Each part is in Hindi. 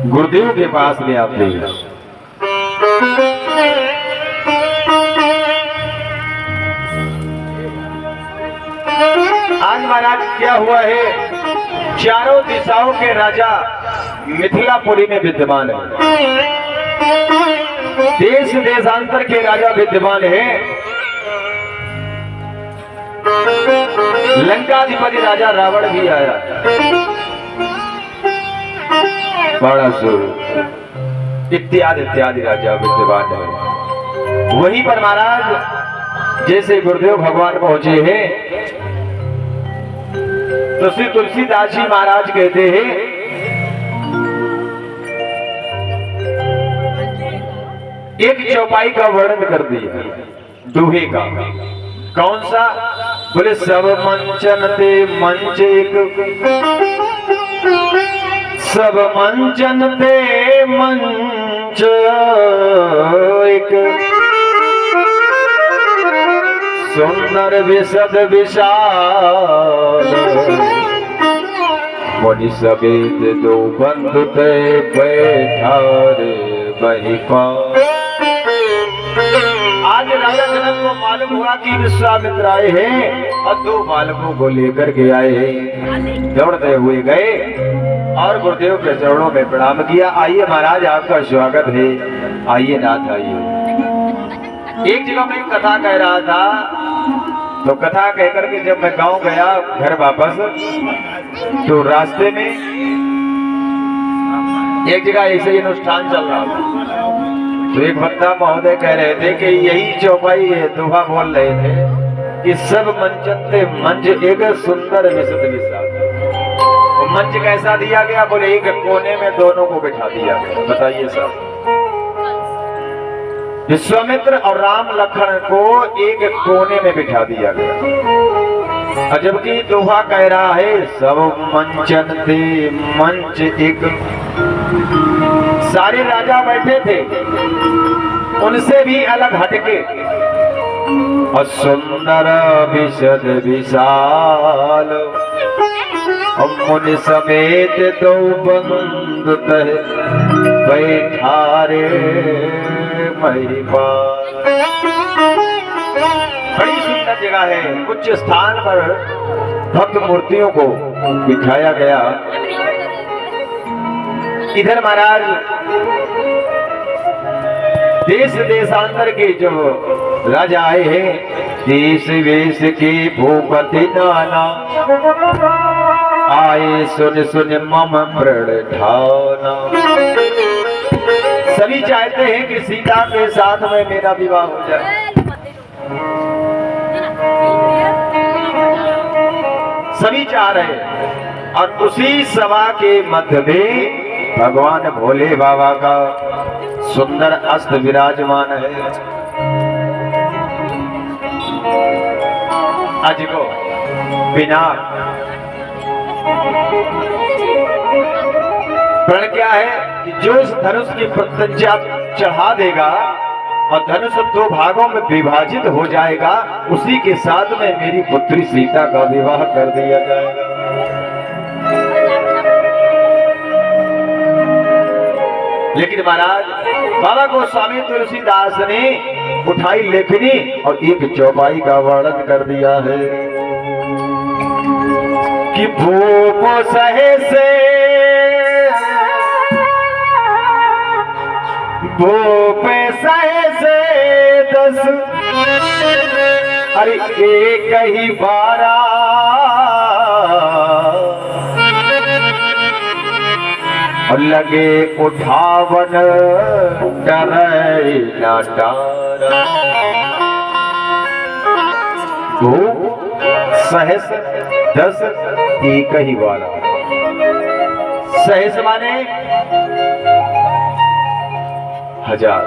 गुरुदेव के पास में आते हैं। आज महाराज क्या हुआ है, चारों दिशाओं के राजा मिथिलापुरी में विद्यमान है, देश देशांतर के राजा विद्यमान है। लंकाधिपति राजा रावण भी आया, बाणासुर इत्यादि इत्यादि राजा विद्यमान है। वहीं पर महाराज जैसे गुरुदेव भगवान पहुंचे हैं तो श्री तुलसीदास जी महाराज कहते हैं, एक चौपाई का वर्णन कर दिया दोहे का। कौन सा? बोले सब मंचन ते मंच एक, सब मंचन ते मंच एक, सुंदर विशद विशाल, मुनि समेत दो बंधु ते बैठा रे वहीं पर। आज राजा जनक को मालूम हुआ कि विश्वामित्र आए हैं और दो बालकों को लेकर के आए हैं। दौड़ते हुए गए और गुरुदेव के चरणों में प्रणाम किया। आइए महाराज, आपका स्वागत है, आइए नाथ आइए। एक जगह मैं कथा कह रहा था, तो कथा कहकर के जब मैं गांव गया घर वापस, तो रास्ते में एक जगह ऐसे ही अनुष्ठान चल रहा था। तो एक वक्ता महोदय कह रहे थे कि यही चौपाई है, दोहा बोल रहे थे कि सब मंचते मंच एक, सुंदर विशद विशाल। तो मंच कैसा दिया गया? बोले एक कोने में दोनों को बिठा दिया गया। बताइए साहब, विश्वामित्र और राम लखन को एक कोने में बिठा दिया गया। जबकि दोहा कह रहा है सब मंचन थे मंच एक। सारे राजा बैठे थे, उनसे भी अलग हटके, और सुंदर विशद विशाल, और मुनि समेत दो बंधु तह बैठा रे महिमा। बड़ी सुंदर जगह है। कुछ स्थान पर भक्त मूर्तियों को बिठाया गया। इधर महाराज देश देशांतर के जो राजा आए हैं, देश वेश के भूपति नाना, आए सुन सुन मम प्रण ठाना। सभी चाहते हैं कि सीता के साथ में मेरा विवाह हो जाए। सभी चाह रहे हैं। और उसी सभा के मध्य में भगवान भोले बाबा का सुंदर अस्त विराजमान है। आज को बिना प्रण क्या है कि जो इस धनुष की प्रत्यंचा चढ़ा देगा और धनुष दो भागों में विभाजित हो जाएगा, उसी के साथ में मेरी पुत्री सीता का विवाह कर दिया जाएगा। लेकिन महाराज बाबा गोस्वामी तुलसीदास ने उठाई लेखनी और एक चौपाई का वर्णन कर दिया है कि भूप सहे से भूप सहे से 10, अरे एक ही 12, और लगे उठावन डरे न डारा। भूप सहस 10 एक ही 12। सहस माने 1000।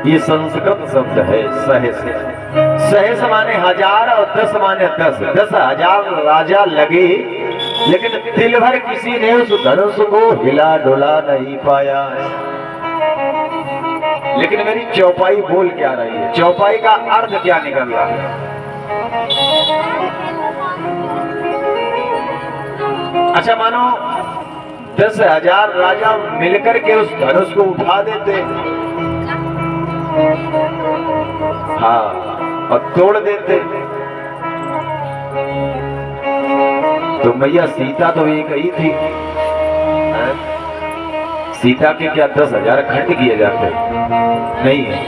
ये संस्कृत शब्द है सहस। सहस माने 1000 और 10 माने 10। 10,000 राजा लगे, लेकिन दिल भर किसी ने उस धनुष को हिला डुला नहीं पाया है। लेकिन मेरी चौपाई बोल क्या रही है? चौपाई का अर्थ क्या निकल रहा है? अच्छा मानो 10,000 राजा मिलकर के उस धनुष को उठा देते, हाँ, और तोड़ देते। तो मैया सीता तो एक ही थी, सीता के क्या 10,000 खंड किए जाते? नहीं है।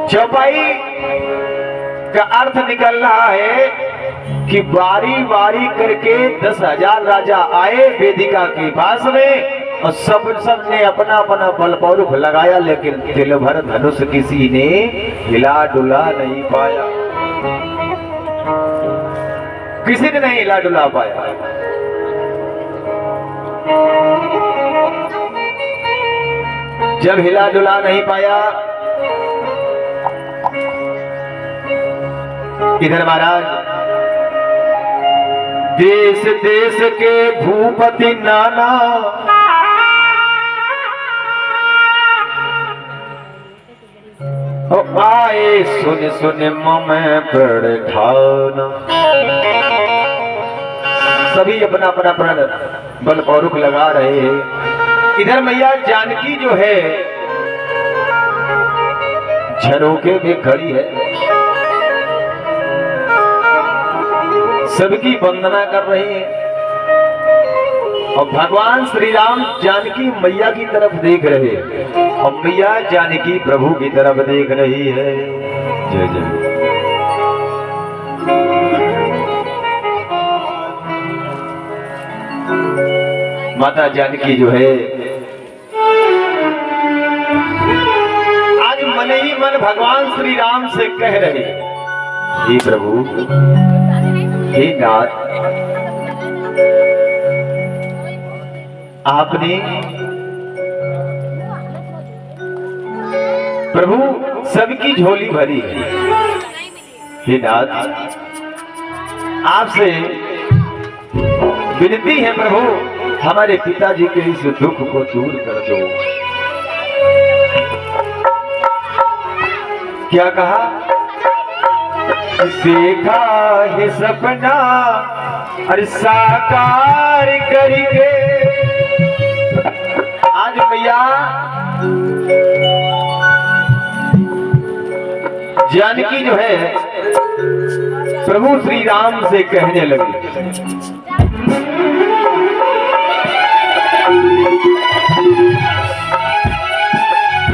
चौपाई का अर्थ निकल रहा है कि बारी बारी करके 10,000 राजा आए वेदिका के पास में और सब ने अपना अपना बल पौरुष लगाया, लेकिन दिल भर धनुष किसी ने हिला डुला नहीं पाया, किसी ने नहीं हिला डुला पाया। जब हिला डुला नहीं पाया, इधर महाराज देश देश के भूपति नाना आए, सुन सुन मम प्रण ठाना। सभी अपना अपना प्रण बल पौरुष लगा रहे हैं। इधर मैया जानकी जो है झरोके में खड़ी है, सबकी वंदना कर रही है, और भगवान श्री राम जानकी मैया की तरफ देख रहे हैं और मैया जानकी प्रभु की तरफ देख रही है। जय जय। माता जानकी जो है आज मन ही मन भगवान श्री राम से कह रहे, हे प्रभु, हे नाथ, आपने प्रभु सबकी झोली भरी है। हे नाथ, आपसे विनती है प्रभु, हमारे पिताजी के इस दुख को दूर कर दो। क्या कहा? देखा है सपना अरे साकार करके। आज भैया जानकी जो है प्रभु श्री राम से कहने लगी,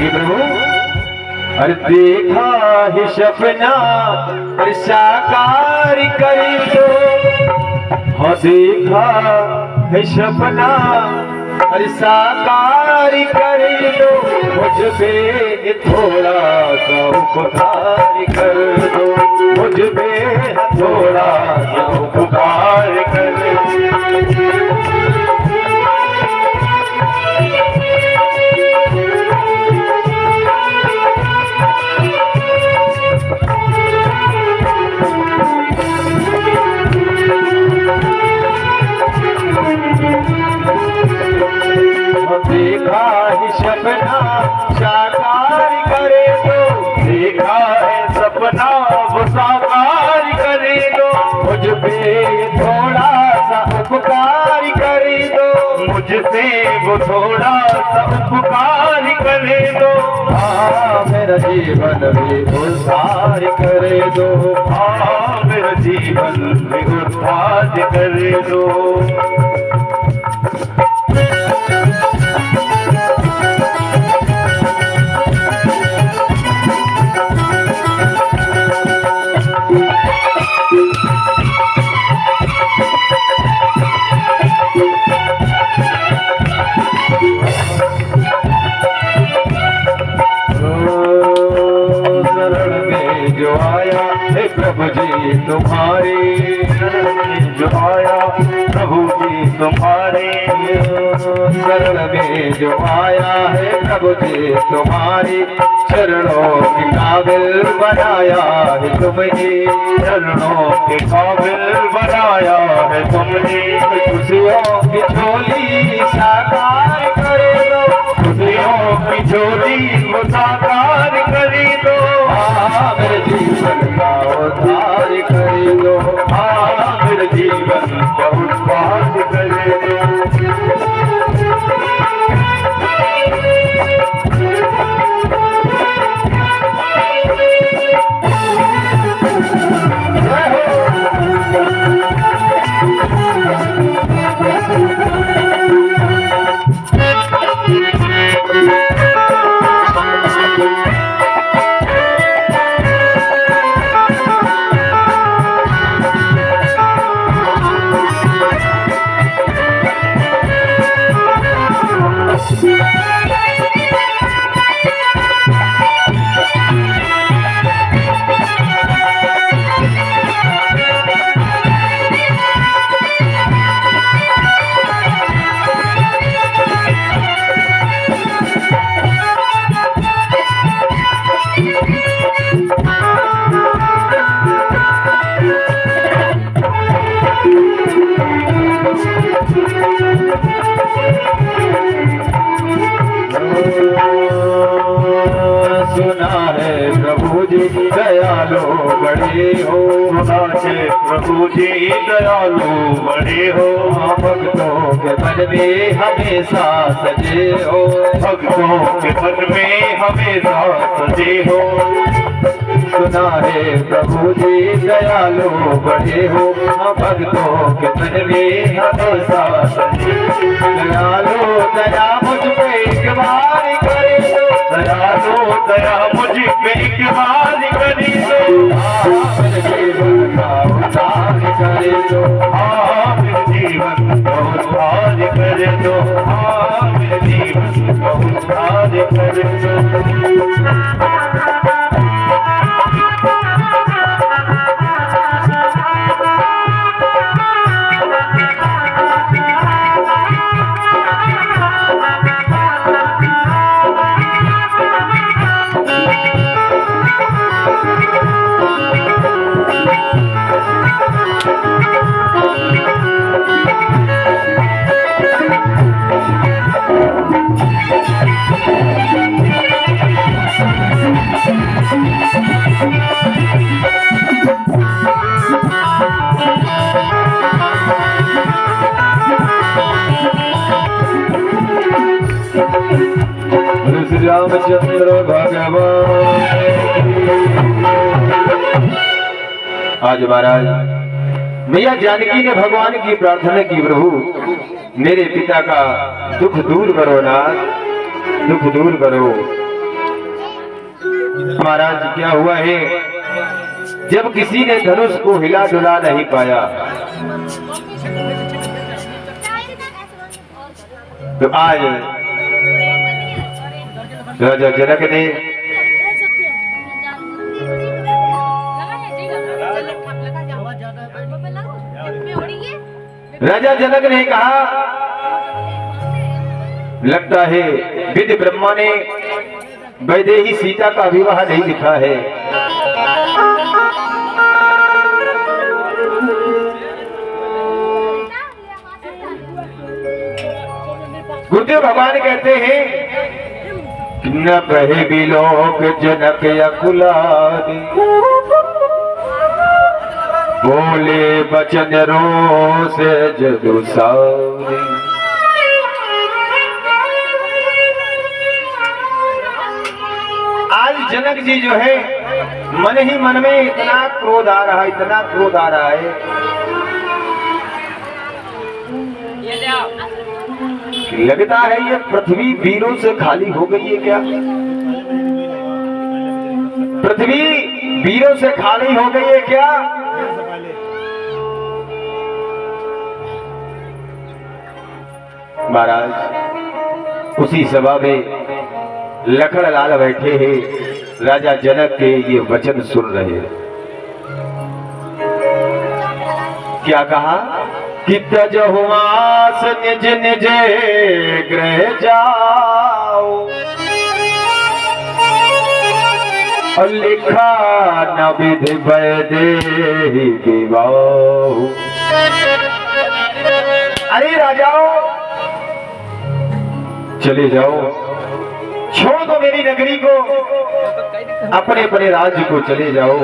प्रभु अरे देखा है सपना अरे साकार कर दो। हाँ देखा है सपना अरे साकार कर दो, मुझ पे थोड़ा सा उपकार कर दो, मुझ पे थोड़ा सा उपकार कर दो। देखा है सपना साकार करे दो, देखा है सपना वो साकार करे दो, मुझ पे थोड़ा सा उपकार करे दो, मुझसे वो थोड़ा सा उपकार करे दो। हाँ मेरा जीवन भी उद्धार करे दो, हाँ मेरा जीवन भी उद्धार करे दो। जो आया है प्रभु जी तुम्हारे, जो आया प्रभु जी तुम्हारे, शरण में जो आया है प्रभु जी तुम्हारे, चरणों के काबिल बनाया है तुमने, चरणों के काबिल बनाया है तुमने। खुशियों की झोली साकार कर दो, खुशियों की झोली वो साकार कर दो। मेरे जीवन का उद्धार कर दो, मेरे जीवन का उद्धार सुना है प्रभु जी दयालु बड़े हो, सुनाचे प्रभु जी दयालु बड़े हो, भक्तों के मन में हमेशा सजे हो, भक्तों के मन में हमेशा सजे हो। सुना है प्रभु जी दयालु बड़े हो, भक्तों के मन में हमेशा सजे। दयालु दया मुझ पे एक बार करे तो, दयालु दया मुझ पे एक बार करी दो, मेरे जीवन का उद्धार करे तो, मेरे जीवन का उद्धार कर दो, मेरे जीवन का उद्धार कर दो। श्री रामचंद्र भगवान। आज महाराज मैया जानकी ने भगवान की प्रार्थना की, प्रभु मेरे पिता का दुख दूर करो नाथ, दुख दूर करो। महाराज क्या हुआ है, जब किसी ने धनुष को हिला डुला नहीं पाया तो आज राजा जनक ने कहा, लगता है विधि ब्रह्मा ने वैदेही सीता का विवाह नहीं लिखा है। गुरुदेव भगवान कहते हैं न कहे बिलोक जनक अकुलादि, बोले बचन रोष जदुसारी। आज जनक जी जो है मन ही मन में इतना क्रोध आ रहा है, इतना क्रोध आ रहा है, लगता है ये पृथ्वी वीरों से खाली हो गई है क्या? पृथ्वी वीरों से खाली हो गई है क्या? महाराज उसी सभा में लखनलाल बैठे हैं, राजा जनक के ये वचन सुन रहे हैं। क्या कहा कि तजहुआस निज निज गृह जाओ, और लिखा न विधि वैदेही विवाह। अरे राजाओ चले जाओ, छोड़ दो मेरी नगरी को, अपने अपने राज्य को चले जाओ।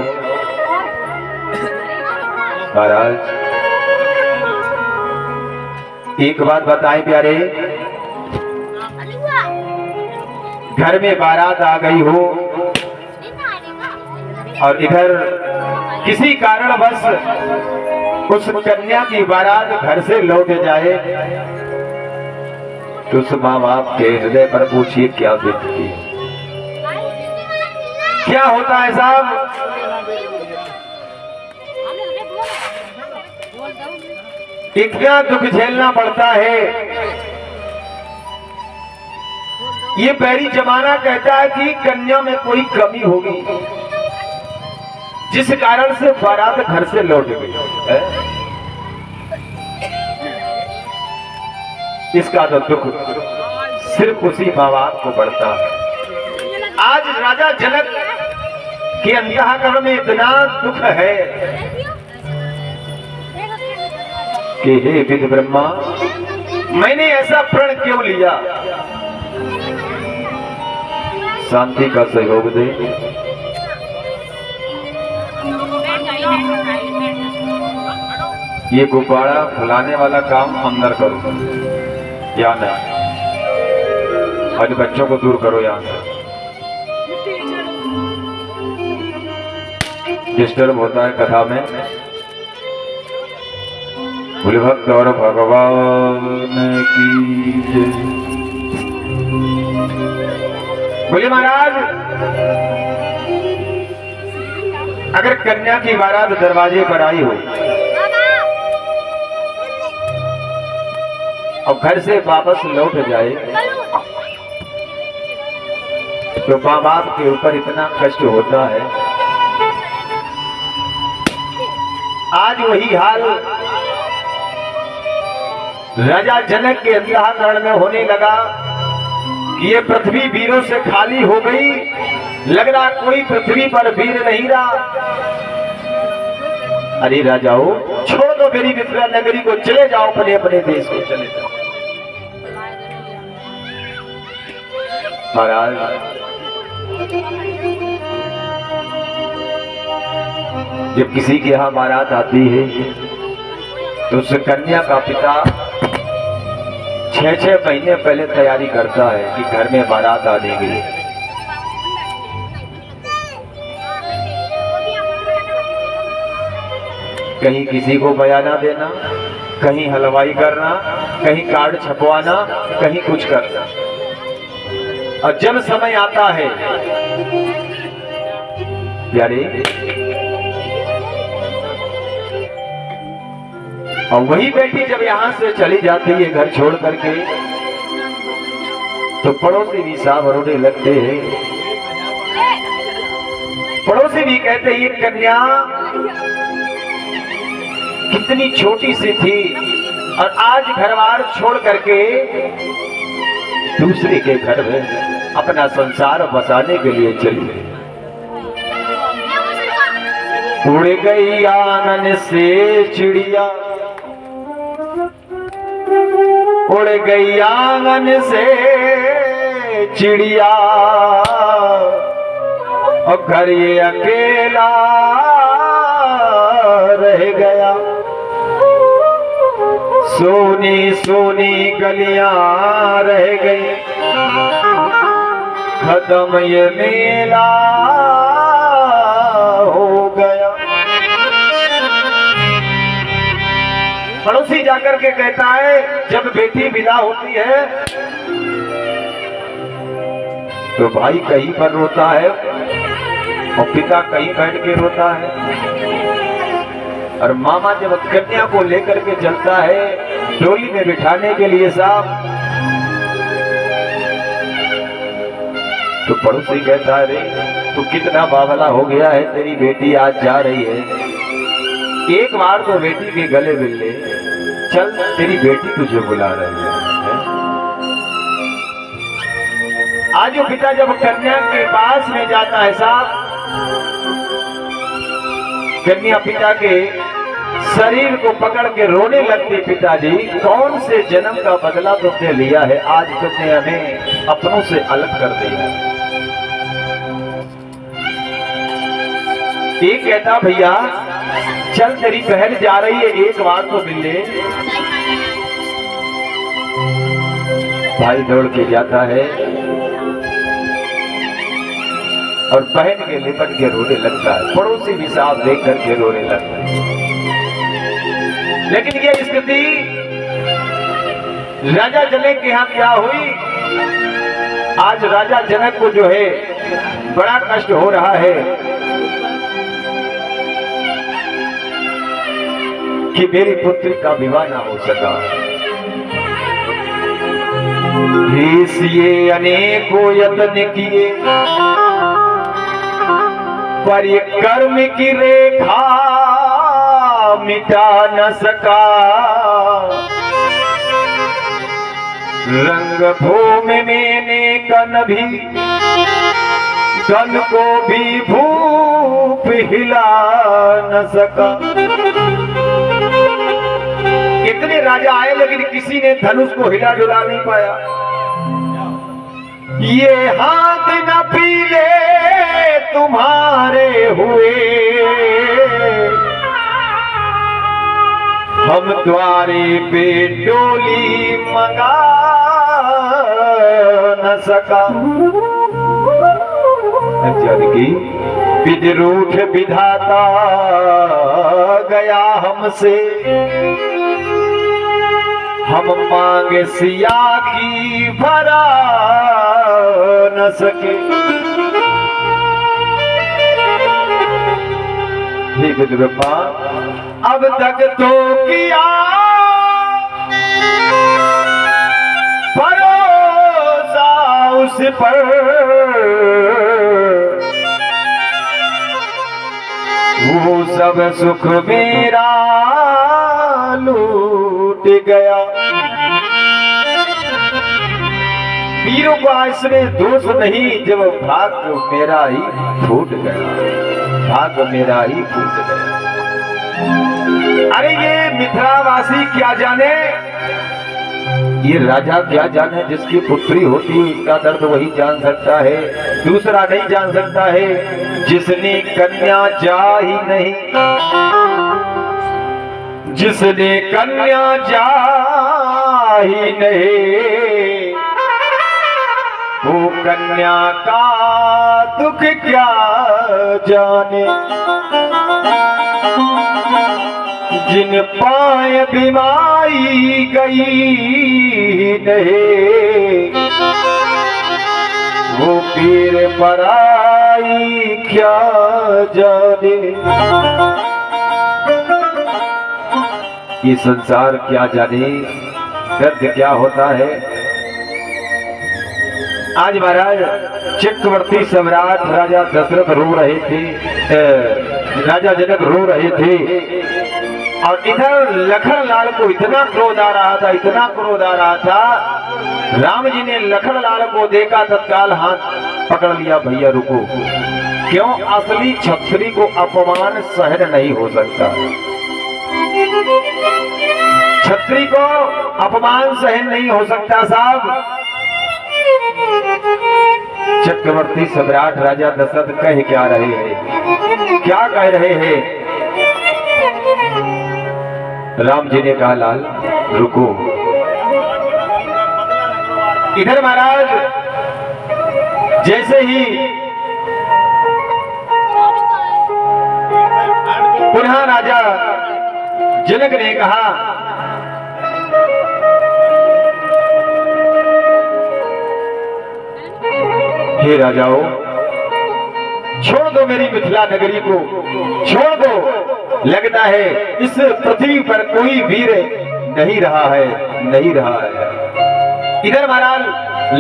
महाराज एक बात बताएं प्यारे, घर में बारात आ गई हो और इधर किसी कारणवश उस कन्या की बारात घर से लौट जाए तो उस माँ बाप के हृदय पर पूछिए क्या बीतती है, क्या होता है साहब। इतना दुख झेलना पड़ता है। ये बैरी जमाना कहता है कि कन्या में कोई कमी होगी जिस कारण से बारात घर से लौट गई है। इसका तो दुख सिर्फ उसी माँ बाप को पड़ता है। आज राजा जनक के अंतःकरण में इतना दुख है कि हे विद ब्रह्मा, मैंने ऐसा प्रण क्यों लिया। शांति का सहयोग दे। ये गुब्बारा फैलाने वाला काम अंदर करो या नहीं, और बच्चों को दूर करो यहां से, डिस्टर्ब होता है कथा में। बोले भक्त और भगवान की जय। बोले महाराज, अगर कन्या की बारात दरवाजे पर आई हो और घर से वापस लौट जाए तो माँ बाप के ऊपर इतना कष्ट होता है। आज वही हाल राजा जनक के अंतःकरण में होने लगा कि ये पृथ्वी वीरों से खाली हो गई। लग रहा कोई पृथ्वी पर वीर नहीं रहा। अरे राजाओ, छोड़ दो मेरी मिथिला नगरी को, चले जाओ अपने अपने देश को चले जाओ। महाराज, जब किसी के यहाँ बारात आती है तो उस कन्या का पिता 6-6 महीने पहले तैयारी करता है कि घर में बारात आने के लिए। कहीं किसी को बयाना देना, कहीं हलवाई करना, कहीं कार्ड छपवाना, कहीं कुछ करना। और जब समय आता है प्यारे, और वही बेटी जब यहां से चली जाती है घर छोड़ करके, तो पड़ोसी भी साहब रोने लगते हैं। पड़ोसी भी कहते हैं ये कन्या कितनी छोटी सी थी और आज घरवार छोड़ करके दूसरे के घर में अपना संसार बसाने के लिए चली गई। उड़ गई आंगन से चिड़िया, उड़ गई आंगन से चिड़िया, और घर ये अकेला रह गया। सोनी सोनी गलियां रह गई, खत्म ये मेला हो गया। पड़ोसी जाकर के कहता है जब बेटी विदा होती है तो भाई कहीं पर रोता है और पिता कहीं बैठ के रोता है, और मामा जब कन्या को लेकर के चलता है डोली में बिठाने के लिए साहब, तो पड़ोसी कहता है रे तू कितना बावला हो गया है, तेरी बेटी आज जा रही है, एक बार तो बेटी के गले मिल ले, चल तेरी बेटी तुझे बुला रही है। आज वो पिता जब कन्या के पास में जाता है साहब, कन्या पिता के शरीर को पकड़ के रोने लगती, पिताजी कौन से जन्म का बदला तुमने लिया है, आज तुमने हमें अपनों से अलग कर दिया। एक कहता भैया चल तेरी बहन जा रही है, एक बार तो मिल ले। भाई दौड़ के जाता है और बहन के लिपट के रोने लगता है। पड़ोसी भी साहब देख करके रोने लगता है। लेकिन ये स्थिति राजा जनक के यहाँ क्या हुई? आज राजा जनक को जो है बड़ा कष्ट हो रहा है कि मेरी पुत्री का विवाह ना हो सका। इसलिए अनेकों यत्न किए पर ये कर्म की रेखा मिटा न सका। रंग भूमि में कन भी धन को भी भूप हिला न सका। इतने राजा आए लेकिन किसी ने धनुष को हिला डुला नहीं पाया। ये हाथ न पीले तुम्हारे हुए, हम द्वारे पे डोली मंगा न सका। जानकी विद्रूठ विधाता गया हमसे, हम मांगे सिया की भरा न सके। हे विद्रूपा अब तक तो किया भरोसा उस पर, वो सब सुख मेरा लूट गया। वीरों को इसमें दोष नहीं जब भाग्य मेरा ही फूट गया, भाग्य मेरा ही फूट गया। अरे ये मिथिलावासी क्या जाने, ये राजा क्या जाने, जिसकी पुत्री होती है उसका दर्द वही जान सकता है, दूसरा नहीं जान सकता है। जिसने कन्या जा ही नहीं, जिसने कन्या जा ही नहीं, वो कन्या का दुख क्या जाने। जिन पाए बीमारी गई नहीं, वो पीर पराई क्या जाने। ये संसार क्या जाने दर्द क्या होता है। आज महाराज चक्रवर्ती सम्राट राजा दशरथ रो रहे थे, राजा जनक रो रहे थे, और इधर लखन लाल को इतना क्रोध आ रहा था, इतना क्रोध आ रहा था। राम जी ने लखन लाल को देखा, तत्काल हाथ पकड़ लिया, भैया रुको। क्यों? असली क्षत्रिय को अपमान सहन नहीं हो सकता, क्षत्रिय को अपमान सहन नहीं हो सकता साहब। चक्रवर्ती सम्राट राजा दशरथ कह क्या रहे हैं, क्या कह रहे हैं? राम जी ने कहा लाल रुको। इधर महाराज जैसे ही पुनः राजा जनक ने कहा हे राजाओं, छोड़ दो मेरी मिथिला नगरी को, छोड़ दो। लगता है इस पृथ्वी पर कोई वीर नहीं रहा है, नहीं रहा है। इधर महाराज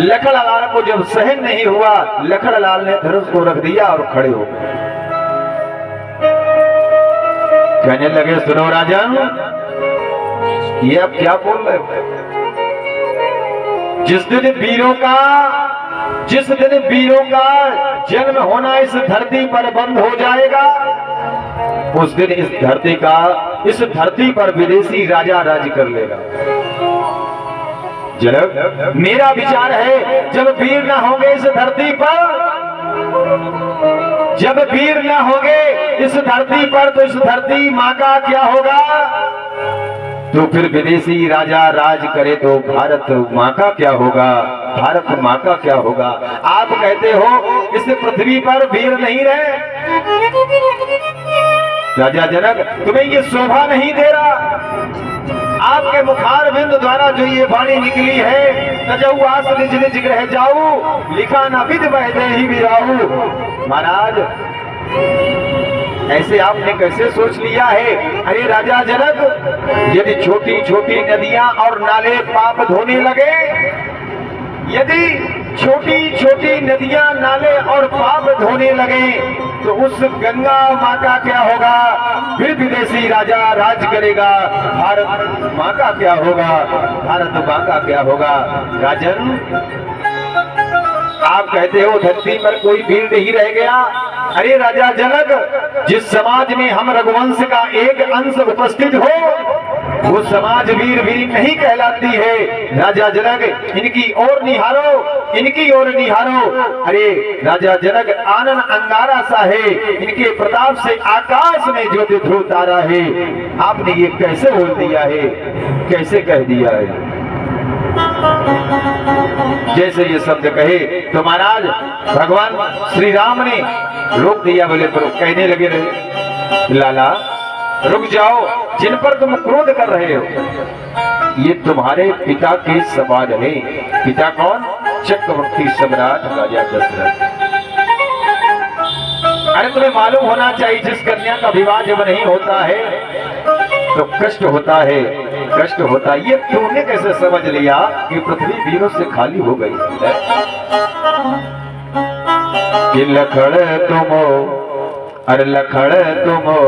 लखन लाल को जब सहन नहीं हुआ, लखन लाल ने धनुष को रख दिया और खड़े हो गए। कहने लगे सुनो राजन, ये आप क्या बोल रहे हो? जिस दिन वीरों का जन्म होना इस धरती पर बंद हो जाएगा, उस दिन इस धरती पर विदेशी राजा राज कर लेगा। जनक, मेरा विचार है जब वीर ना होंगे इस धरती पर, जब वीर ना होंगे इस धरती पर, तो इस धरती माँ का क्या होगा? तो फिर विदेशी राजा राज करे तो भारत माँ का क्या होगा? भारत माँ का क्या होगा? आप कहते हो इस पृथ्वी पर वीर नहीं रहे, राजा जनक तुम्हें ये शोभा नहीं दे रहा। आपके मुखार बिंद द्वारा जो ये वाणी निकली है, तजऊ आस निज निज ग्रह जाऊ, लिखा ना विद बह दे ही बिराऊ। महाराज ऐसे आपने कैसे सोच लिया है? अरे राजा जनक, यदि छोटी छोटी नदियां और नाले पाप धोने लगे, यदि छोटी छोटी नदियां नाले और पाप धोने लगे, तो उस गंगा माँ का क्या होगा? फिर विदेशी राजा राज करेगा, भारत माँ का क्या होगा? भारत माँ का क्या होगा? राजन, आप कहते हो धरती पर कोई वीर नहीं रह गया। अरे राजा जनक, जिस समाज में हम रघुवंश का एक अंश उपस्थित हो, वो समाज वीर वीर नहीं कहलाती है। राजा जनक, इनकी ओर निहारो, इनकी ओर निहारो। अरे राजा जनक, आनंद अंगारा सा है, इनके प्रताप से आकाश में ज्योति ध्रुव तारा है। आपने ये कैसे बोल दिया है, कैसे कह दिया है? जैसे ये शब्द कहे तो महाराज भगवान श्री राम ने रोक दिया। बोले तो कहने लगे रहे, लाला रुक जाओ, जिन पर तुम क्रोध कर रहे हो ये तुम्हारे पिता के सवाल है। पिता कौन? चक्रवर्ती सम्राट राजा दशरथ। अरे तुम्हें मालूम होना चाहिए, जिस कन्या का विवाह जब नहीं होता है तो कष्ट होता है, कष्ट होता है। ये तुमने कैसे समझ लिया कि पृथ्वी वीरों से खाली हो गई है? कि लखड़ तुमो, अरे लखड़ तुमो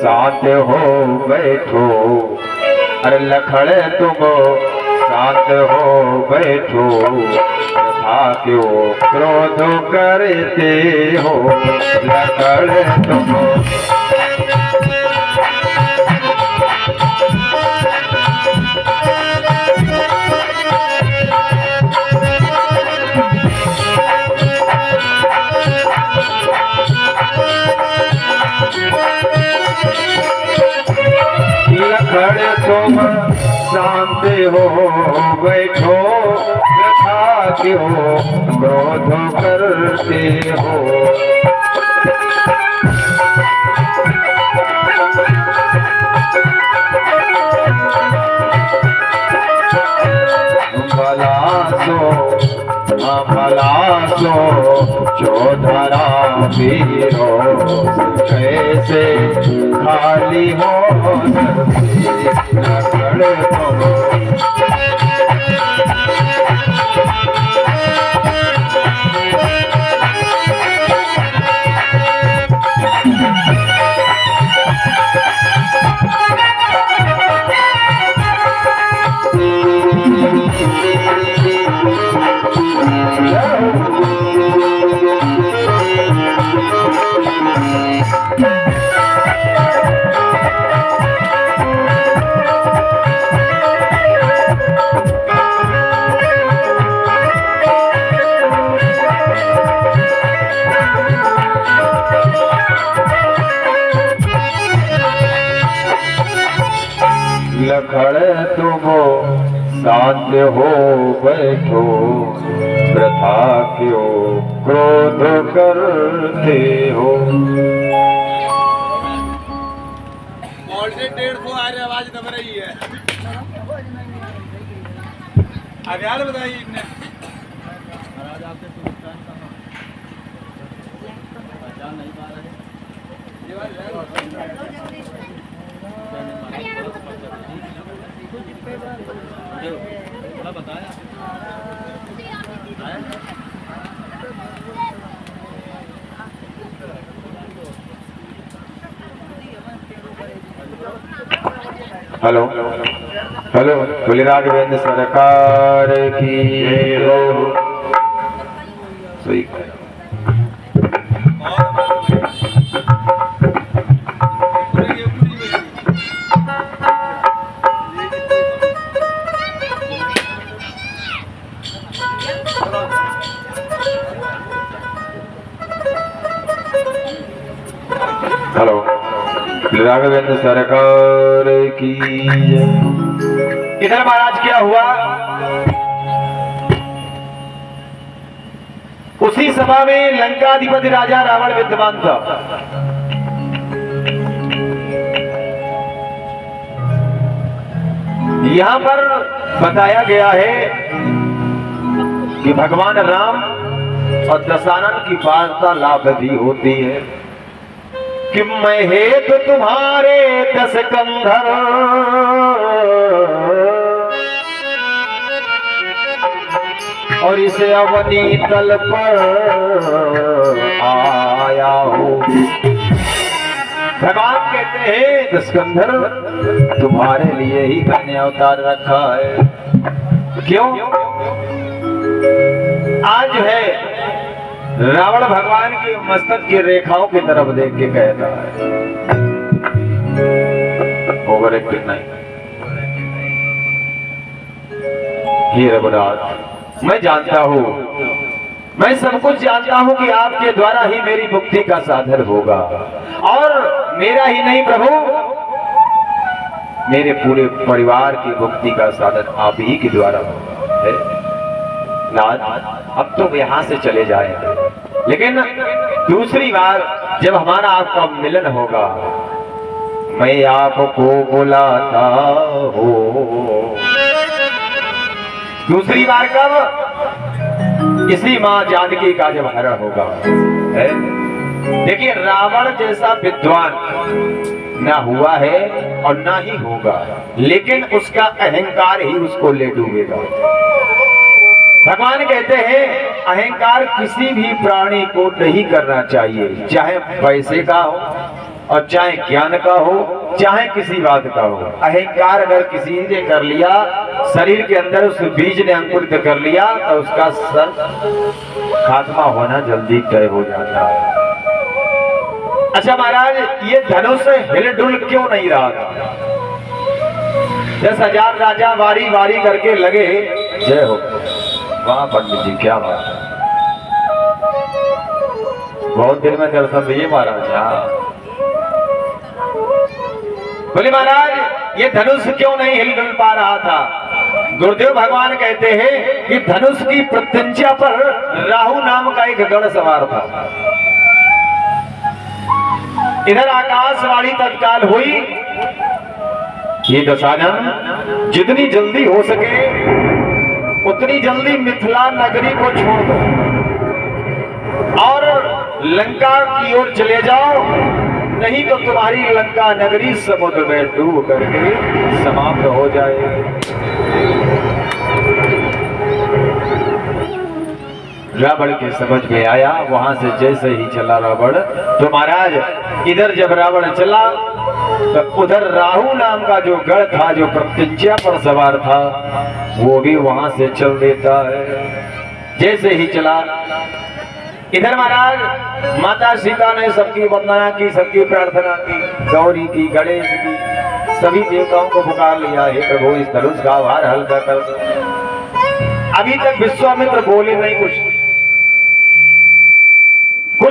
शांत हो बैठो, अरे लखड़ तुमो शांत हो बैठो, था क्यों क्रोध करते हो? लखड़ तुमो लखड़ तुम शांत हो बैठो, तथा क्यों क्रोध करते हो? भला सो चौधरा वीरो, कैसे खाली हो लखड़ तुम। लखड़ तुम शांत हो बैठो, प्रथा क्यों क्रोध करते हो? आवाज दब रही है। अग्यार बताइए इतने महाराज, आपके पहचान नहीं पा रहे। बताया हेलो हेलो, बोले राघवेंद्र सरकार की हो। सही हेलो, राघवेंद्र सरकार की। इधर महाराज क्या हुआ? उसी सभा में लंकाधिपति राजा रावण विद्यमान था। यहाँ पर बताया गया है कि भगवान राम और दशानन की वार्तालाप भी होती है कि मैं हेतु तुम्हारे 10 कंधर और इसे अवनी तल पर आया हूँ। भगवान कहते हैं 10 कंधर तुम्हारे लिए ही मैंने अवतार रखा है। क्यों? आज है रावण भगवान के मस्तक की रेखाओं की तरफ देख के कहता है, ओवर एक्टिंग नहीं। हे रघुनाथ, मैं जानता हूं, मैं सब कुछ जानता हूं कि आपके द्वारा ही मेरी मुक्ति का साधन होगा, और मेरा ही नहीं प्रभु, मेरे पूरे परिवार की मुक्ति का साधन आप ही के द्वारा होगा। है नाथ, अब तो यहाँ से चले जाए, लेकिन दूसरी बार जब हमारा आपका मिलन होगा, मैं आपको बुलाता हूँ। दूसरी बार कब? इसी माँ जानकी का जब हरण होगा। देखिए, रावण जैसा विद्वान ना हुआ है और ना ही होगा, लेकिन उसका अहंकार ही उसको ले डूबेगा। भगवान कहते हैं अहंकार किसी भी प्राणी को नहीं करना चाहिए, चाहे पैसे का हो और चाहे ज्ञान का हो, चाहे किसी बात का हो। अहंकार अगर किसी ने कर लिया, शरीर के अंदर उस बीज ने अंकुरित कर लिया, तो उसका सर खात्मा होना जल्दी तय हो जाता है। अच्छा महाराज, ये धनुष हिलडुल क्यों नहीं रहा था? 10,000 राजा वारी वारी करके लगे। जय हो। वाह पंडित जी, क्या बात है, बहुत दिन में दर्शन दिए महाराज। बोले महाराज, ये धनुष क्यों नहीं हिल पा रहा था? गुरुदेव भगवान कहते हैं कि धनुष की प्रत्यंचा पर राहु नाम का एक गण सवार था। इधर आकाशवाणी तत्काल हुई, ये दशानन जितनी जल्दी हो सके उतनी जल्दी मिथिला नगरी को छोड़ दो और लंका की ओर चले जाओ, नहीं तो तुम्हारी लंका नगरी समुद्र में डूब करके समाप्त हो जाएगी। रावण के समझ में आया, वहां से जैसे ही चला रावण, तो महाराज इधर जब रावण चला तो उधर राहु नाम का जो गढ़ था, जो प्रत्यंचा पर सवार था, वो भी वहां से चल देता है। जैसे ही चला, इधर महाराज माता सीता ने सबकी वंदना की, सबकी प्रार्थना की, गौरी की, गणेश की, सभी देवताओं को पुकार लिया, हे प्रभु इस धनुष का भार हल्का कर दो। अभी तक विश्वामित्र बोले नहीं, कुछ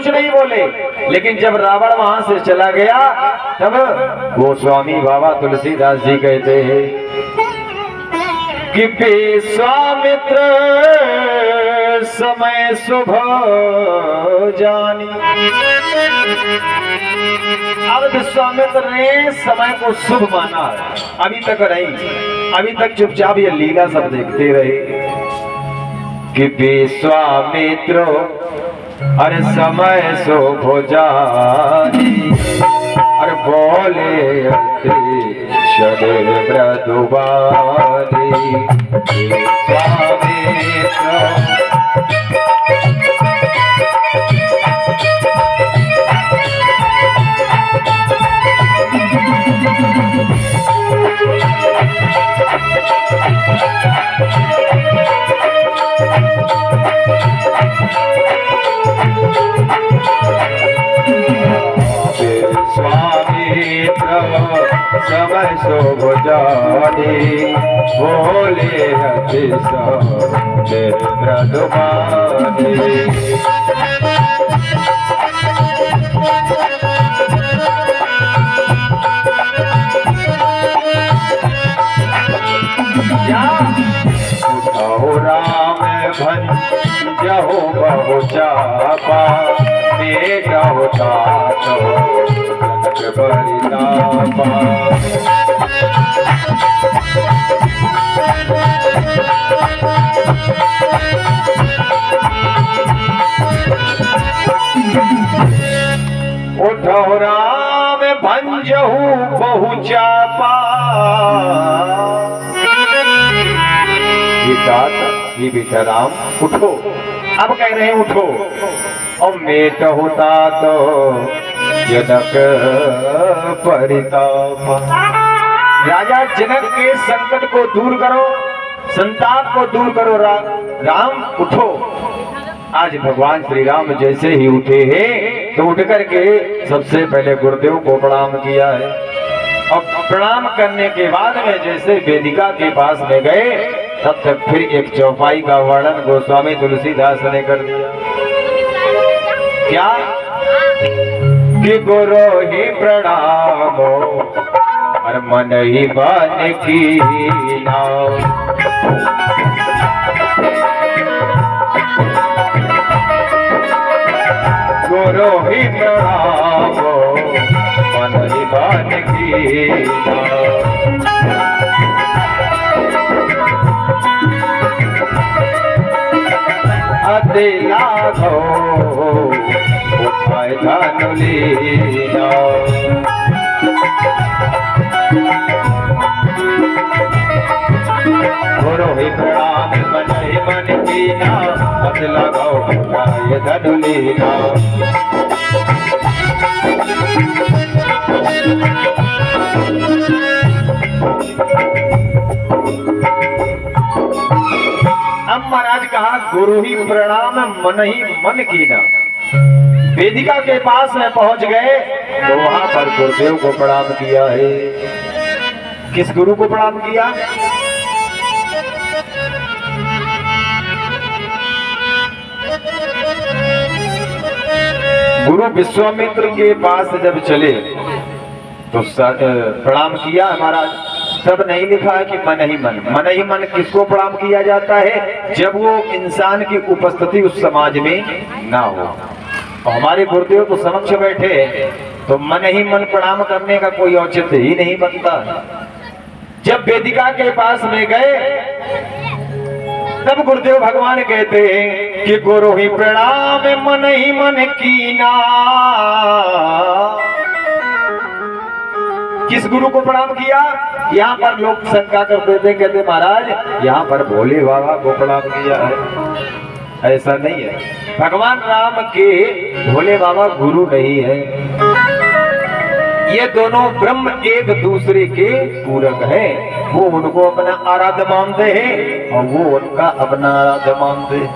नहीं बोले, लेकिन जब रावण वहां से चला गया, तब गोस्वामी बाबा तुलसीदास जी कहते हैं कि विश्वामित्र समय शुभ जानी। अब विश्वामित्र ने समय को शुभ माना है, अभी तक नहीं, अभी तक चुपचाप ये लीला सब देखते रहे कि विश्वामित्र अरे समय शुभ जानी, अरे बोले शरीर मृदुबानी। समय शुभ जानी, बोले हति मृदुबानी। उठाओ राम भज जहो बहु चापा, बेटा होता तो जनक परितापा। उठो राम भंजहु बहु चापा। ये बेटा राम उठो, अब कह रहे हैं उठो, और मेट होता तो जनक परितापा। राजा जनक के संकट को दूर करो, संताप को दूर करो। राम उठो। आज भगवान श्री राम जैसे ही उठे हैं तो उठ करके सबसे पहले गुरुदेव को प्रणाम किया है, और प्रणाम करने के बाद में जैसे वेदिका के पास में गए तब तक फिर एक चौपाई का वर्णन गोस्वामी तुलसीदास ने कर दिया। क्या कि गुरु ही प्रणाम और मन ही बन की नाम। गुरु ही प्रणाम मन ही बन की नाम। लागो उठाए धनुलीना। गुरु ही प्रणाम मन ही मन कीना, मत लगाओ उठाए धनुलीना। अब महाराज कहा गुरु ही प्रणाम मन ही मन कीना। वेदिका के पास में पहुंच गए तो वहां पर गुरुदेव को प्रणाम किया है। किस गुरु को प्रणाम किया? गुरु विश्वामित्र के पास जब चले तो प्रणाम किया महाराज। तब नहीं लिखा है कि मन ही मन। मन ही मन किसको प्रणाम किया जाता है? जब वो इंसान की उपस्थिति उस समाज में ना हो। और हमारे गुरुदेव तो समक्ष बैठे तो मन ही मन प्रणाम करने का कोई औचित्य ही नहीं बनता। जब वेदिका के पास में गए तब गुरुदेव भगवान कहते हैं कि गुरु ही प्रणाम मन ही मन कीना। किस गुरु को प्रणाम किया? यहाँ पर लोग शंका कर देते, कहते महाराज यहाँ पर भोले बाबा को प्रणाम किया है। ऐसा नहीं है। भगवान राम के भोले बाबा गुरु नहीं है। ये दोनों ब्रह्म एक दूसरे के पूरक हैं। वो उनको अपना आराध्य मानते हैं और वो उनका अपना आराध्य मानते हैं।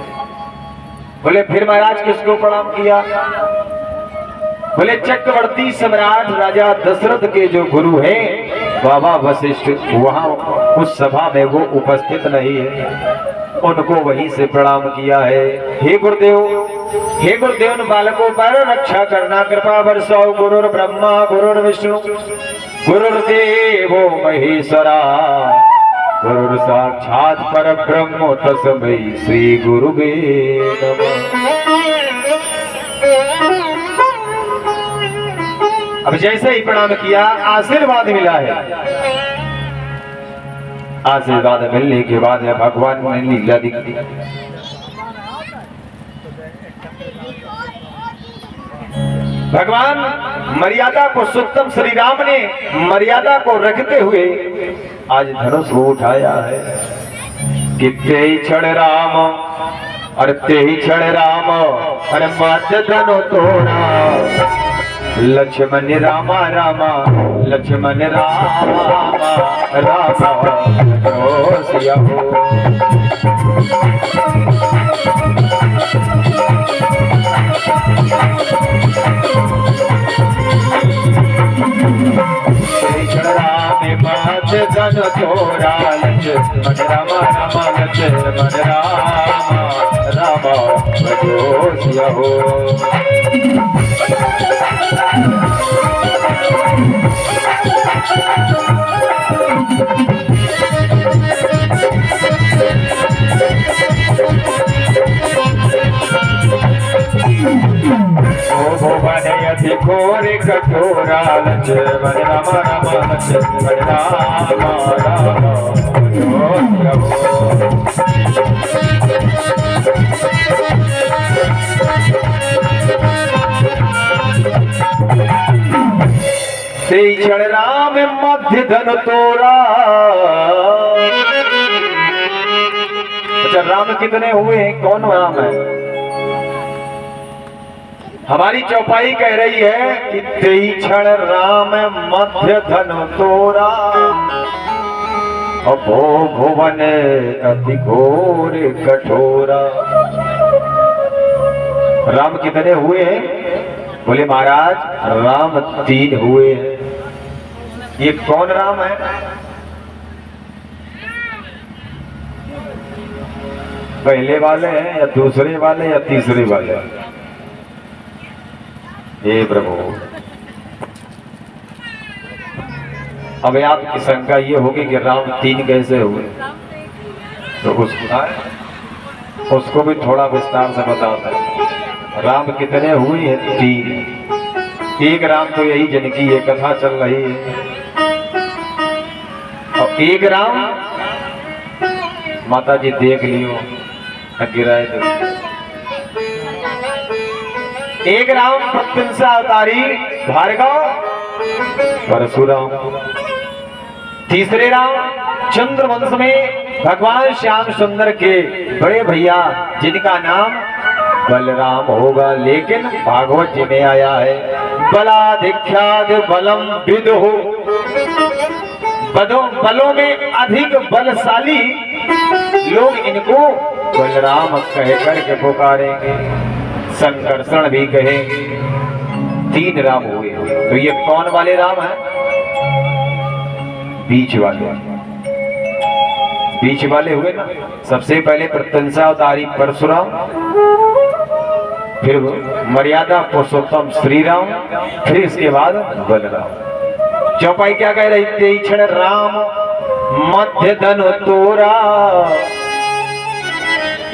बोले फिर महाराज किसको प्रणाम किया? बोले चक्रवर्ती सम्राट राजा दशरथ के जो गुरु हैं बाबा वशिष्ठ, वहां उस सभा में वो उपस्थित नहीं है, उनको वहीं से प्रणाम किया है। हे गुरुदेव, हे गुरुदेव, उन बालकों पर रक्षा करना, कृपा बरसाओ। गुरुर् ब्रह्मा गुरुर्विष्णु गुरुर्देवो महेश्वरा, गुरुर् साक्षात् परब्रह्म तस्मै श्री गुरुवे नमः। अब जैसे ही प्रणाम किया आशीर्वाद मिला है। आशीर्वाद मिलने के बाद भगवान ने लीला दिख दी। भगवान मर्यादा पुरुषोत्तम श्री राम ने मर्यादा को रखते हुए आज धनुष को उठाया है। कितने ही क्षण राम और ते ही क्षण राम और मत धनु तोड़ा। लक्ष्मण रामा रामा लक्ष्मण रामा रामा सिया हो। धन तोरा लक्ष्मण रामा रामा लक्ष्मण रामा रामा सिया हो। घोर कठोरा लक्ष्मण राम राम लक्ष्मण राम राम क्षण राम मध्य धन तोरा। अच्छा, राम कितने हुए हैं? कौन राम है? हमारी चौपाई कह रही है कि तेई क्षण राम मध्य धन तोरा, अभो भुवन अति घोर कठोरा। राम कितने हुए हैं? बोले महाराज राम 3 हुए हैं। ये कौन राम है? पहले वाले हैं या दूसरे वाले या तीसरे वाले? हे प्रभु, अब आपकी शंका ये होगी कि राम 3 कैसे हुए, तो उसको भी थोड़ा विस्तार से बताता है। राम कितने हुए हैं? 3। एक राम तो यही जनकी ये कथा चल रही है, और एक राम माता जी देख लियो गिराए थे। एक राम प्रत्यंसा अवतारी भार्गव परशुराम। तीसरे राम चंद्रवंश में भगवान श्याम सुंदर के बड़े भैया जिनका नाम बलराम होगा, लेकिन भागवत जी में आया है बलाधिक्याद बलम विदुः, बलों में अधिक बलशाली लोग इनको बलराम कह करके पुकारेंगे, संकर्षण भी कहेंगे। 3 राम हुए। तो ये कौन वाले राम है? बीच वाले हुए ना। सबसे पहले प्रत्यंसा अवतारी परशुराम, फिर मर्यादा पुरुषोत्तम श्री राम, फिर इसके बाद बलराम। चौपाई क्या कह रही थी? क्षण राम मध्य धन तोरा।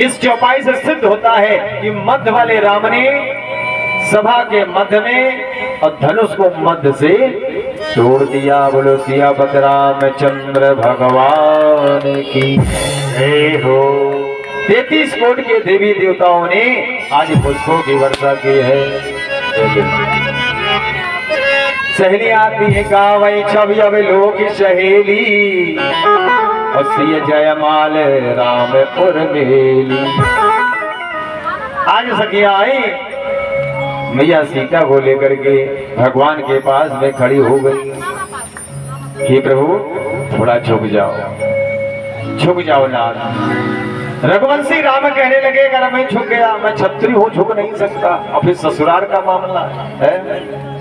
इस चौपाई से सिद्ध होता है कि मध्य वाले राम ने सभा के मध्य में और धनुष को मध्य से तोड़ दिया। बोलो सियापत रामचंद्र भगवान की जय हो। 33 कोट के देवी देवताओं ने आज पुष्पों की वर्षा की है। सहेली आती है गावई छवि अब लोक सहेली, सिय जयमाल रामपुर मेली। आज सखिया आई मैया सीता को लेकर के भगवान के पास में खड़ी हो गई। हे प्रभु थोड़ा झुक जाओ नाथ। रघुवंशी राम कहने लगे अगर मैं झुक गया, मैं छत्री हूँ, झुक नहीं सकता। और फिर ससुराल का मामला है,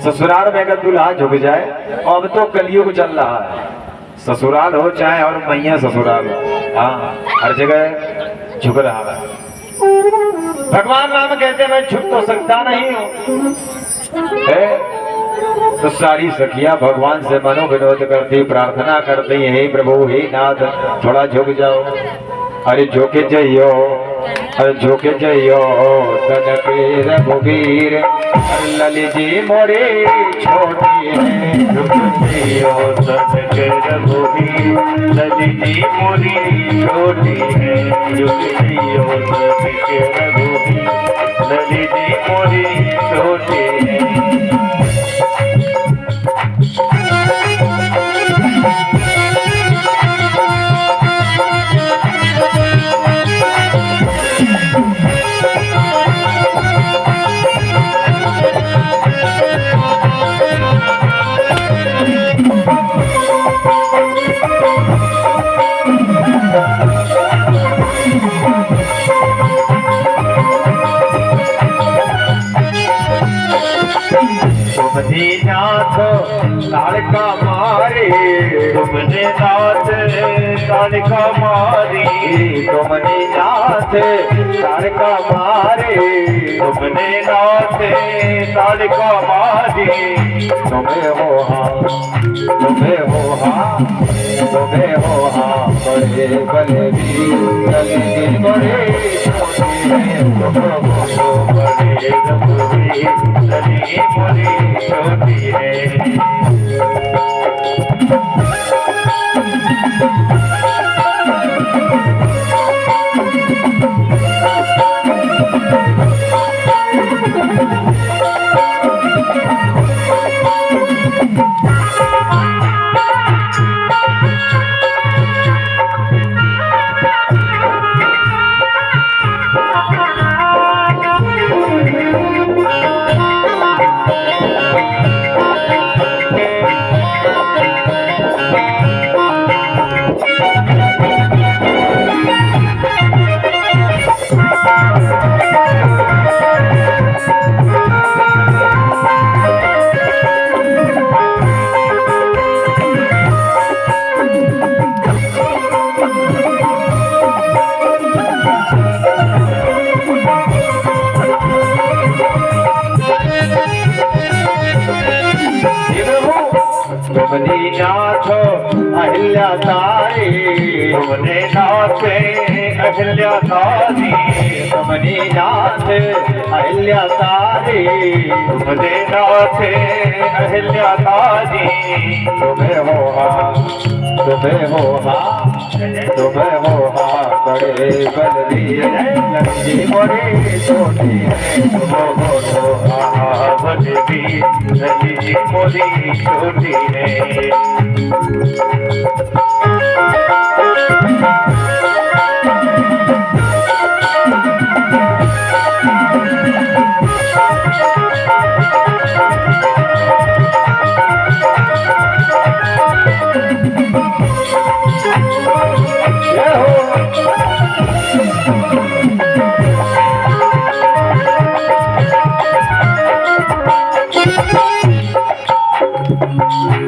ससुराल में अगर दूल्हा झुक जाए, अब तो कलयुग चल रहा है, ससुराल हो चाहे और मैया ससुराल हो, हाँ हर जगह झुक रहा है। भगवान राम कहते मैं झुक तो सकता नहीं हूँ। तो सारी सखियां भगवान से मनोविनोद करती, प्रार्थना करती, हे प्रभु हे नाथ थोड़ा झुक जाओ। अरे झुके जइयो, अरे झुके जइयो तन के रघुवीर, ललित जी मोरे छोटी है। झुके जइयो तन के रघुवीर, ललित जी मोरी छोटी है। झुके जइयो तन के रघुवीर, ललित जी मोरी छोटी है। नाथ ताड़का मारे, तुमने नाथ ताड़का मारी, तुमने नाथ ताड़का मारे, तुमने नाथ ताड़का मारी। तुम्हें हो हाँ, तुम्हें हो हाँ, तुम्हें हो हाँ बड़े बलवीर, ललित बड़े छोटे, बड़े रघुवीर, ललित जी मोरी छोटी है। तुमने नाथ अहिल्या तारी, तुमने नाथ अहिल्या तारी, तुमने नाथ अहिल्या तारी, तुमने नाथ अहिल्या तारी। तुम्हें हो बड़े बलवीर लक्ष्मी मोरी छोटी है। तुम हो बलवीर लक्ष्मी मोरी छोटी है।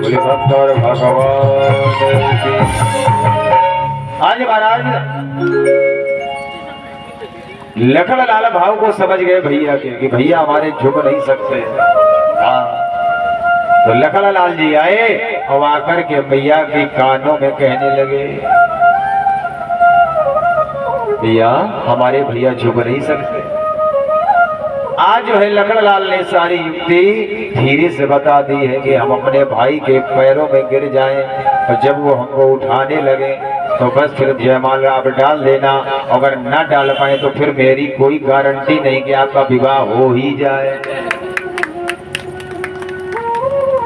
बोले भक्त और भगवान की। आज महाराज लखन लाल भाव को समझ गए भैया के कि भैया हमारे झुक नहीं सकते। हाँ, तो लखन लाल जी आए और आकर के भैया के कानों में कहने लगे, भैया हमारे भैया झुक नहीं सकते। आज जो है लखन लाल ने सारी युक्ति धीरे से बता दी है कि हम अपने भाई के पैरों में गिर जाएं और जब वो हमको उठाने लगे तो बस फिर जयमाला आप डाल देना। अगर न डाल पाए तो फिर मेरी कोई गारंटी नहीं कि आपका विवाह हो ही जाए।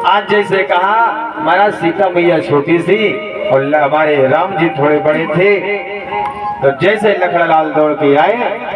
आज जैसे कहा महाराज सीता मैया छोटी सी और हमारे राम जी थोड़े बड़े थे, तो जैसे लखन लाल दौड़ के आए